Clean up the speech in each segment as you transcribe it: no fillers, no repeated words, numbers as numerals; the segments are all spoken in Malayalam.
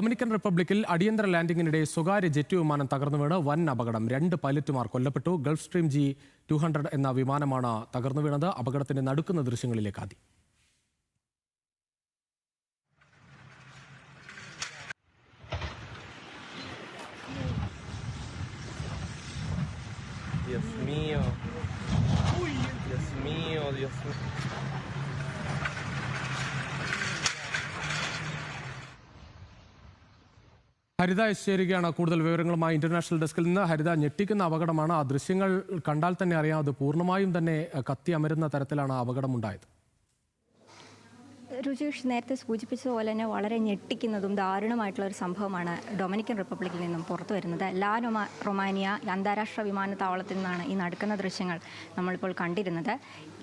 ഡൊമിനിക്കൻ റിപ്പബ്ലിക്കിൽ അടിയന്തര ലാൻഡിംഗിനിടെ സ്വകാര്യ ജെറ്റ് വിമാനം തകർന്നു വീണ് വൻ അപകടം. 2 പൈലറ്റുമാർ കൊല്ലപ്പെട്ടു. ഗൾഫ് സ്ട്രീം G200 എന്ന വിമാനമാണ് തകർന്നു വീണത്. അപകടത്തിന്റെ നടുക്കുന്ന ദൃശ്യങ്ങളിലേക്ക് ആദ്യം. Dios mío. Dios mío, Dios mío. ഹരിത ചേരുകയാണ് കൂടുതൽ വിവരങ്ങളുമായി ഇന്റർനാഷണൽ ഡെസ്കിൽ നിന്ന്. ഹരിത, ഞെട്ടിക്കുന്ന അപകടമാണ്. ആ ദൃശ്യങ്ങൾ കണ്ടാൽ തന്നെ അറിയാം, അത് പൂർണ്ണമായും തന്നെ കത്തി അമരുന്ന തരത്തിലാണ് അപകടമുണ്ടായത്. രുചീഷ് നേരത്തെ സൂചിപ്പിച്ചതുപോലെ തന്നെ വളരെ ഞെട്ടിക്കുന്നതും ദാരുണമായിട്ടുള്ള ഒരു സംഭവമാണ് ഡൊമിനിക്കൻ റിപ്പബ്ലിക്കിൽ നിന്നും പുറത്തു വരുന്നത്. റൊമാനിയ അന്താരാഷ്ട്ര വിമാനത്താവളത്തിൽ നിന്നാണ് ഈ നടക്കുന്ന ദൃശ്യങ്ങൾ നമ്മളിപ്പോൾ കണ്ടിരുന്നത്.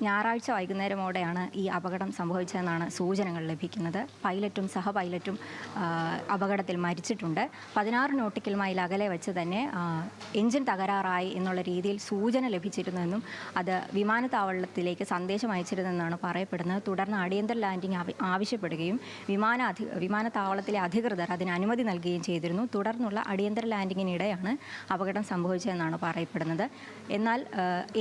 ഞായറാഴ്ച വൈകുന്നേരമോടെയാണ് ഈ അപകടം സംഭവിച്ചതെന്നാണ് സൂചനകൾ ലഭിക്കുന്നത്. പൈലറ്റും സഹ പൈലറ്റും അപകടത്തിൽ മരിച്ചിട്ടുണ്ട്. 16 നോട്ടിക്കൽ മൈൽ അകലെ വെച്ച് തന്നെ എഞ്ചിൻ തകരാറായി എന്നുള്ള രീതിയിൽ സൂചന ലഭിച്ചിരുന്നുവെന്നും അത് വിമാനത്താവളത്തിലേക്ക് സന്ദേശം അയച്ചിരുന്നെന്നാണ് പറയപ്പെടുന്നത്. തുടർന്ന് അടിയന്തര ലാൻഡിംഗ് ആവശ്യപ്പെടുകയും വിമാനത്താവളത്തിലെ അധികൃതർ അതിന് അനുമതി നൽകുകയും ചെയ്തിരുന്നു. തുടർന്നുള്ള അടിയന്തര ലാൻഡിങ്ങിനിടെയാണ് അപകടം സംഭവിച്ചതെന്നാണ് പറയപ്പെടുന്നത്. എന്നാൽ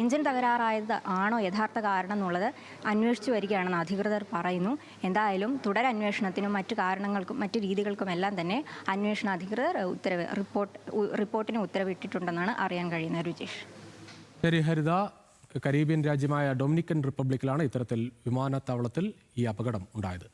എഞ്ചിൻ തകരാറായത് ആണോ യഥാർത്ഥ കാരണം എന്നുള്ളത് അന്വേഷിച്ചു വരികയാണെന്ന് അധികൃതർ പറയുന്നു. എന്തായാലും തുടരന്വേഷണത്തിനും മറ്റു കാരണങ്ങൾക്കും മറ്റു രീതികൾക്കുമെല്ലാം തന്നെ അന്വേഷണ അധികൃതർ റിപ്പോർട്ടിന് ഉത്തരവിട്ടിട്ടുണ്ടെന്നാണ് അറിയാൻ കഴിയുന്നത്. രുചീഷ്. ശരി ഹരിത, കരീബിയൻ രാജ്യമായ ഡൊമിനിക്കൻ റിപ്പബ്ലിക്കിലാണ് ഇത്തരത്തിൽ വിമാനത്താവളത്തിൽ ഈ അപകടം ഉണ്ടായത്.